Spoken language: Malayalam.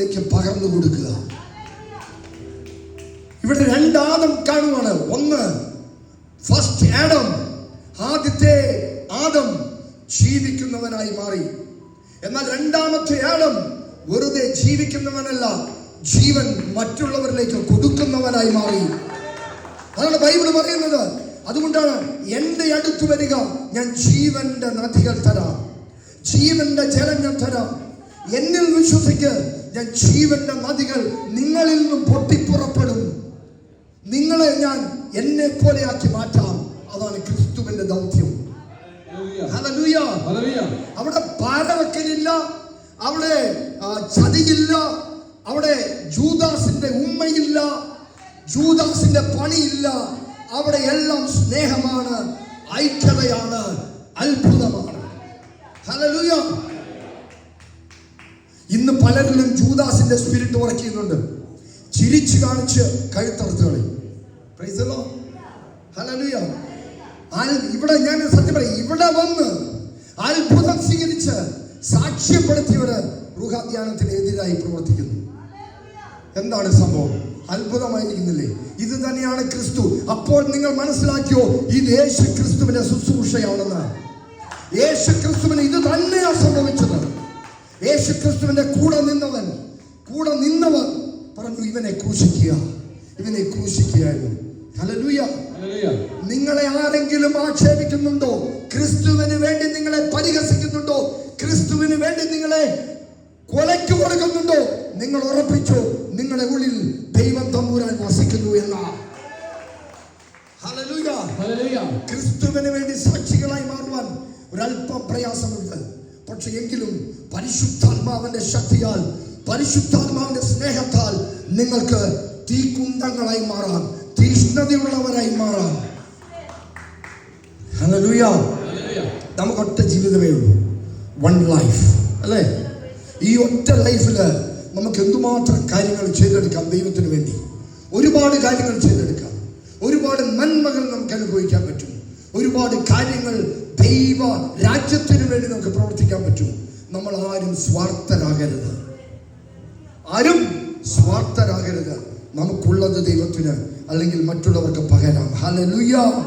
മറ്റുള്ളവരിലേക്ക് പകർന്നു കൊടുക്കുക. ഇവിടെ രണ്ടാദം കാണുവാണ്. ഒന്ന്, ഫസ്റ്റ് ആഡം, ആദ്യത്തെ ആദം ജീവിക്കുന്നവനായി മാറി. എന്നാൽ രണ്ടാമത്തെ ആഡം വെറുതെ ജീവിക്കുന്നവനല്ല, ജീവൻ മറ്റുള്ളവരിലേക്ക് കൊടുക്കുന്നവനായി മാറി. അതാണ് ബൈബിൾ പറയുന്നത്. അതുകൊണ്ടാണ് എന്റെ അടുത്ത് വരിക, ഞാൻ ജീവന്റെ നദികൾ തരാം, ജീവന്റെ ജലം ഞാൻ തരാം. എന്നിൽ വിശ്വസിക്ക്, ഞാൻ ജീവന്റെ നദികൾ നിങ്ങളിൽ നിന്നും പൊട്ടിപ്പുറപ്പെടും. നിങ്ങളെ ഞാൻ എന്നെ പോലെയാക്കി മാറ്റാം. അതാണ് ക്രിസ്തുവിന്റെ ദൗത്യം. ഹല്ലേലൂയ. അവിടെ പാരവെക്കലില്ല, അവിടെ ചതിയില്ല, അവിടെ ജൂദാസിന്റെ ഉമ്മയില്ല, ജൂദാസിന്റെ പണിയില്ല. അവിടെ എല്ലാം സ്നേഹമാണ്, ഐക്യതയാണ്, അത്ഭുതമാണ്. ഹല്ലേലൂയ. ഇന്ന് പലരിലും ജൂദാസിന്റെ സ്പിരിറ്റ് വർക്ക് ചെയ്യുന്നുണ്ട്. ചിരിച്ചു കാണിച്ച് കഴുത്തറുത്ത് കളയും. Praise the Lord. ഹല്ലേലൂയ. ഇവിടെ ഞാൻ സത്യം പറയും, ഇവിടെ വന്ന് അത്ഭുതം സ്വീകരിച്ച് സാക്ഷ്യപ്പെടുത്തിയവര് ഗൃഹധ്യാനത്തിന് എതിരായി പ്രവർത്തിക്കുന്നു. എന്താണ് സംഭവം? അത്ഭുതമായിരിക്കുന്നില്ലേ? ഇത് തന്നെയാണ് ക്രിസ്തു. അപ്പോൾ നിങ്ങൾ മനസ്സിലാക്കിയോ, ഇത് യേശു ക്രിസ്തുവിന്റെ ശുശ്രൂഷയാണെന്ന്. യേശു ക്രിസ്തുവിന് ഇത് തന്നെയാണ് സംഭവിച്ചത്. യേശു ക്രിസ്തുവിന്റെ കൂടെ നിന്നവർ പറഞ്ഞു, ഇവനെ ക്രൂശിക്കുക, ഇവനെ ക്രൂശിക്കുകയായിരുന്നു. ഹല്ലേലൂയ. നിങ്ങളെ ആരെങ്കിലും ആക്ഷേപിക്കുന്നുണ്ടോ? ക്രിസ്തുവിന് വേണ്ടി നിങ്ങളെ പരിഹസിക്കുന്നുണ്ടോ? ക്രിസ്തുവിന് വേണ്ടി നിങ്ങളെ കൊലയ്ക്ക് കൊടുക്കുന്നുണ്ടോ? നിങ്ങൾ ഉറപ്പിച്ചോ, നിങ്ങളുടെ ഉള്ളിൽ ദൈവം തമ്പുരാൻ വസിക്കുന്നു എന്ന. ഹല്ലേലൂയ. ക്രിസ്തുവിന് വേണ്ടി സാക്ഷികളായി മാറുവാൻ ഒരല്പം പ്രയാസമുണ്ട്. പക്ഷെ എങ്കിലും പരിശുദ്ധാത്മാവിന്റെ ശക്തിയാൽ, പരിശുദ്ധാത്മാവിന്റെ സ്നേഹത്താൽ നിങ്ങൾക്ക് തീക്കുണ്ടങ്ങളായി മാറാം, തീഷ്ണതയുള്ളവരായി മാറാം. ഹല്ലേലൂയ. നമുക്ക് ഒറ്റ ജീവിതമേ ഉള്ളൂ, വൺ ലൈഫ്, അല്ലേ? ഈ ഒറ്റ ലൈഫില് നമുക്ക് എന്തുമാത്രം കാര്യങ്ങൾ ചെയ്തെടുക്കാം. ദൈവത്തിന് വേണ്ടി ഒരുപാട് കാര്യങ്ങൾ ചെയ്തെടുക്കാം. ഒരുപാട് നന്മകൾ നമുക്ക് അനുഭവിക്കാൻ പറ്റും. ഒരുപാട് കാര്യങ്ങൾ ദൈവ രാജ്യത്തിന് വേണ്ടി നമുക്ക് പ്രവർത്തിക്കാൻ പറ്റും. നമ്മൾ ആരും സ്വാർത്ഥരാകരുത്, ആരും സ്വാർത്ഥരാകരുത്. നമുക്കുള്ളത് ദൈവത്തിന്, അല്ലെങ്കിൽ മറ്റുള്ളവർക്ക് പകരാം. ഹല്ലേലൂയ.